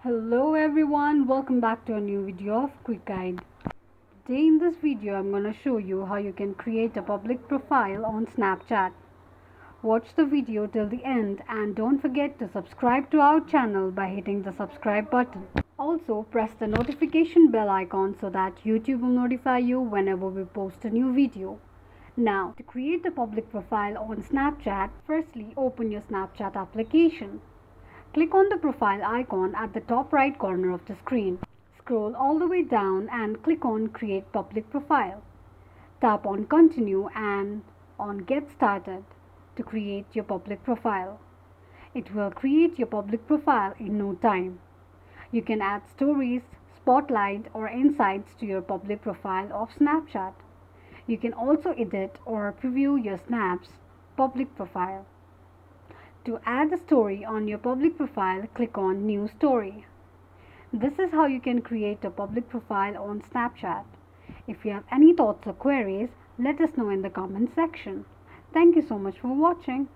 Hello everyone, welcome back to a new video of Quick Guide. Today in this video I'm going to show you how you can create a public profile on Snapchat. Watch the video till the end and don't forget to subscribe to our channel by hitting the subscribe button. Also press the notification bell icon so that YouTube will notify you whenever we post a new video. Now, to create a public profile on Snapchat, firstly open your Snapchat application. Click on the profile icon at the top right corner of the screen. Scroll all the way down and click on Create Public Profile. Tap on Continue and on Get Started to create your public profile. It will create your public profile in no time. You can add stories, spotlight, or insights to your public profile of Snapchat. You can also edit or preview your Snap's public profile. To add a story on your public profile, click on New Story. This is how you can create a public profile on Snapchat. If you have any thoughts or queries, let us know in the comment section. Thank you so much for watching.